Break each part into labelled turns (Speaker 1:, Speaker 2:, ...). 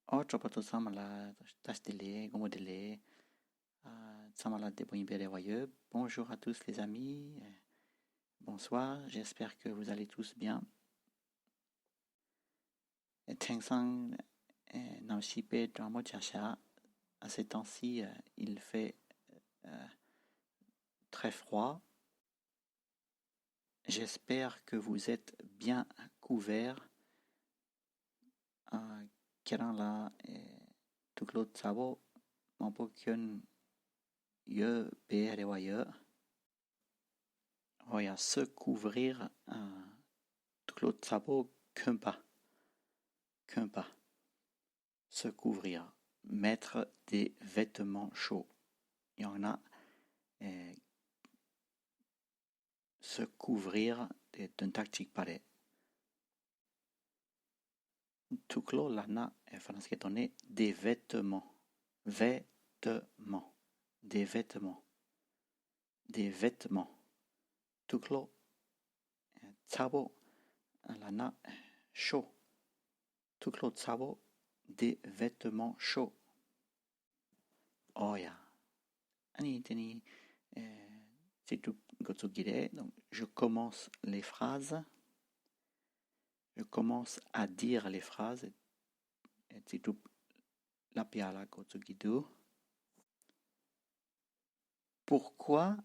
Speaker 1: Chopato samala tashtele, gomodele, samala deboimbere voyeux. Bonjour à tous les amis, bonsoir, j'espère que vous allez tous bien. Tengsang Namshipe Dramo Chasha, à ces temps-ci, il fait très froid. J'espère que vous êtes bien couverts. Kerala Tuklot Sabo, Mampokyun Ye Berewaye. Voya se couvrir Tuklot Sabo Kumpa. Se couvrir. Mettre des vêtements chauds. Il y en a se couvrir d'une tactique pareille. Tuklo lana français donné des vêtements. Des vêtements. Tuklo tsabo lana chaud. Tuklo tsabo des vêtements chauds. Oh ya. Ani teni c'est tout gotsugire. Donc je commence les phrases. Je commence à dire les phrases. C'est tout la piala gotsugido. Pourquoi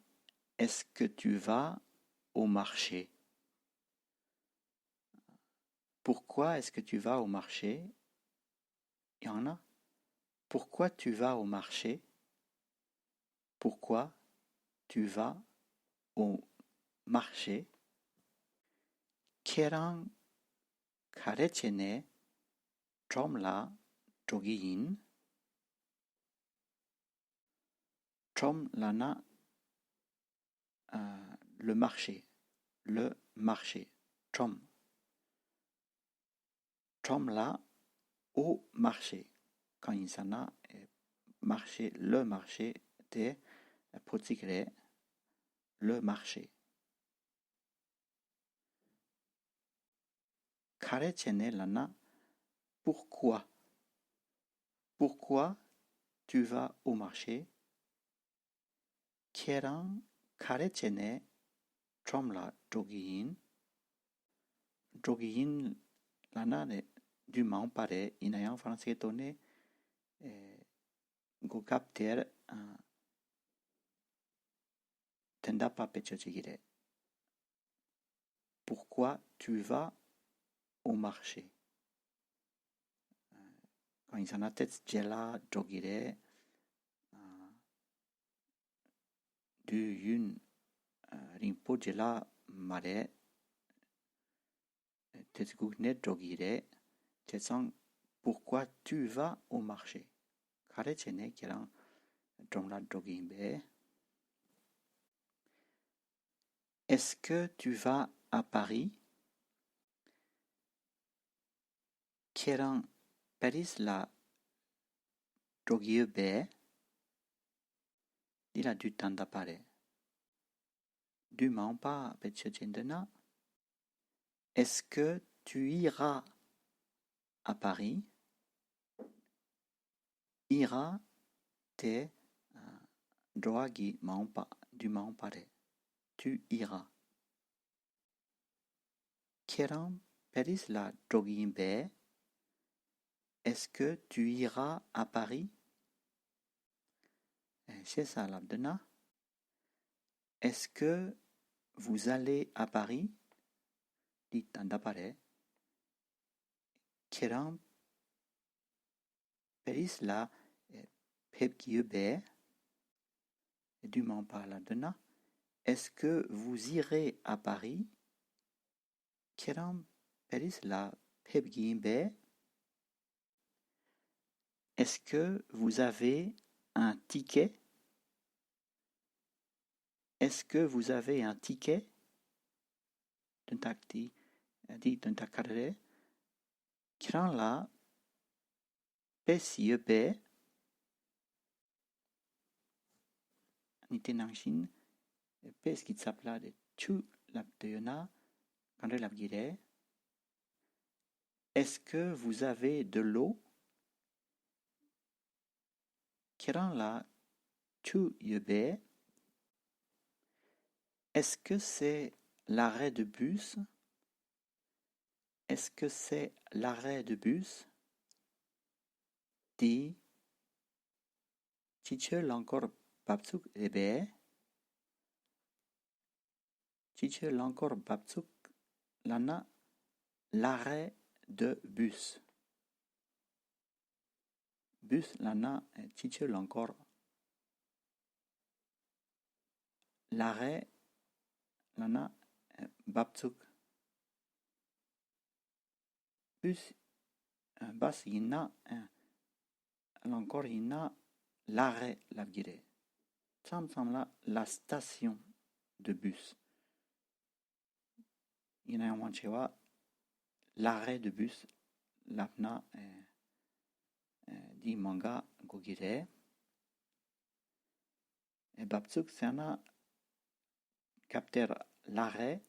Speaker 1: est-ce que tu vas au marché? Pourquoi est-ce que tu vas au marché? Il y en a. Pourquoi tu vas au marché? Pourquoi tu vas au marché? Kerang karechene tromla jogiin. Trom lana le marché. Trom. Trom là au marché. Quand il s'en a marché, le marché de potigre, le marché. Karechene lana pourquoi? Pourquoi tu vas au marché? Kerang karechene tromla jogiin. Jogiin lana du mampare inayang français donné go capter tendapa pechojigire. Pourquoi tu vas au marché? Quand il s'en a tête jela jogire du yun rimpo jela mare tetsugne jogire tetsang pourquoi tu vas au marché? Karechene kiran dromla jogimbe. Est-ce que tu vas à Paris? Kiran Paris la jogiebe. Il a du temps d'apparaître. Du mampa petchojendena. Est-ce que tu iras à Paris? Ira te droagi mampa du mampare. Tu iras. Keram Paris la drogimbe. Est-ce que tu iras à Paris? C'est ça l'abdena. Est-ce que vous allez à Paris? Dit andapare. Keram Paris la pepkiube. Du mampa l'abdena. Est-ce que vous irez à Paris? Keram Paris la pepgimbe. Est-ce que vous avez un ticket? Est-ce que vous avez un ticket? Dit d'un takare. Kiran la pesiebe. Nite nangshin. Pes qui s'appela de tu l'abdeuna. Quand l'abgire. Est-ce que vous avez de l'eau? Kiran la tu yebe. Est-ce que c'est l'arrêt de bus? Est-ce que c'est l'arrêt de bus? Di Chiche lankor babtsuk ebe. Chiche lankor babtsuk lana l'arrêt de bus. Bus lana chiche lankor. L'arrêt lana babtsuk. Bus bas yina lankor yina l'arrêt labgire. Sam la station de bus. Yina wanchewa l'arrêt de bus lapna di manga gogire. Et babtsuk c'est capter l'arrêt.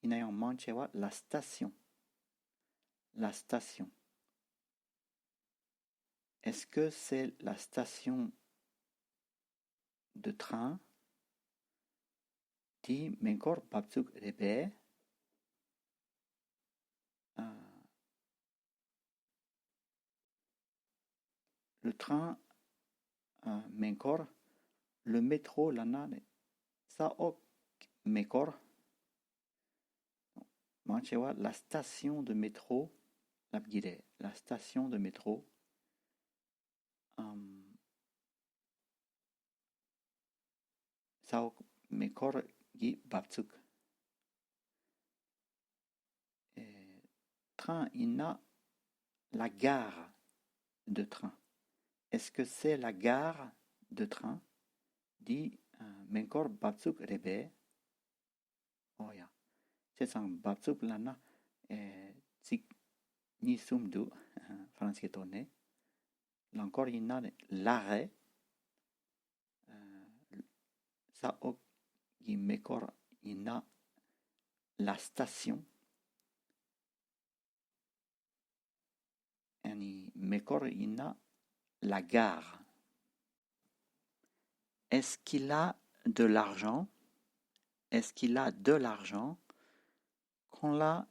Speaker 1: Yina wanchewa la station. La station. Est-ce que c'est la station de train? Di menkor babtsuk rebe. Le train menkor, le métro lana sa ok mekor. Manchewa la station de métro labgire. La station de métro. Sa ok mekor gi babtsuk. Train ina la gare de train. Est-ce que c'est la gare de train? Di menkor babtsuk rebe. Oh ya. C'est sang babtsuk lana tsik ni sumdu français tourné. L'encore ina l'arrêt. Sa ok gi mekor ina la station. Yani mekor ina la gare. Est-ce qu'il a de l'argent? Est-ce qu'il a de l'argent? Qu'on la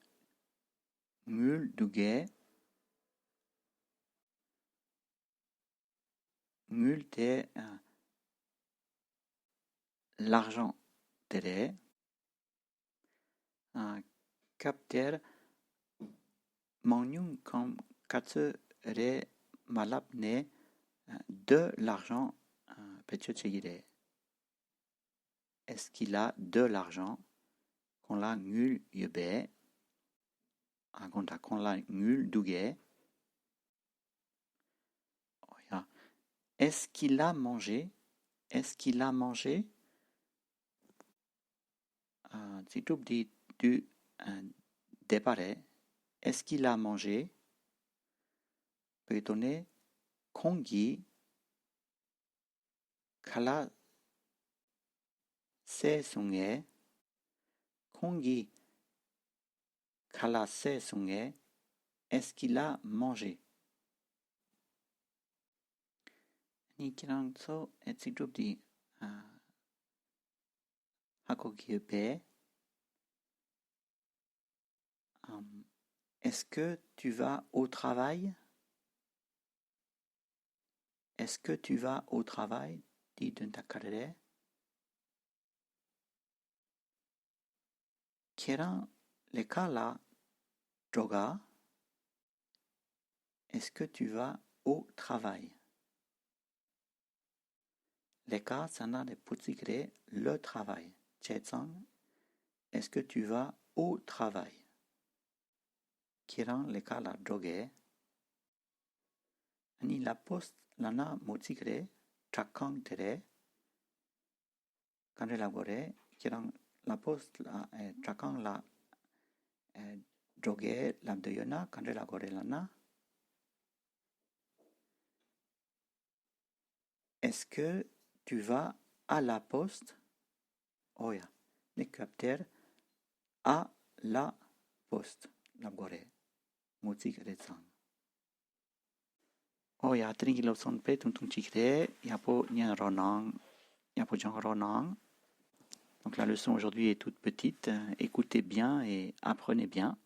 Speaker 1: mule duge. Mule te l'argent tere. Capter manyung comme katsu re malapne de l'argent petchegire. Est-ce qu'il a de l'argent? Qu'on la ngul yebe. Qu'on la ngul duge. Oh, ya. Est-ce qu'il a mangé? Est-ce qu'il a mangé? Si tu dis du dépare. Est-ce qu'il a mangé? Peut donner kongi kala se sunge. Kongi kala se sunge. Est-ce qu'il a mangé? Ni kirang so et si tu dis hakogiebe. Est-ce que tu vas au travail? Est-ce que tu vas au travail? Dit d'un takarere. Kiran le kala droga. Est-ce que tu vas au travail? Les cas, ça n'a de putigre le travail. Chetsang. Est-ce que tu vas au travail? Kiran le kala droge. Ani la poste lana motigre chakang tere. Kandre la gore. Kiran la poste la chakang la droge l'abdoyona. Kandre la gore lana. Est-ce que tu vas à la poste? Oh ya. Ne capter à la poste. La gore. Motigre sang. Oh, ya tring lo son pe tung tung chikre, ya po nyan ronang, ya po jang ronang. Donc la leçon aujourd'hui est toute petite. Écoutez bien et apprenez bien.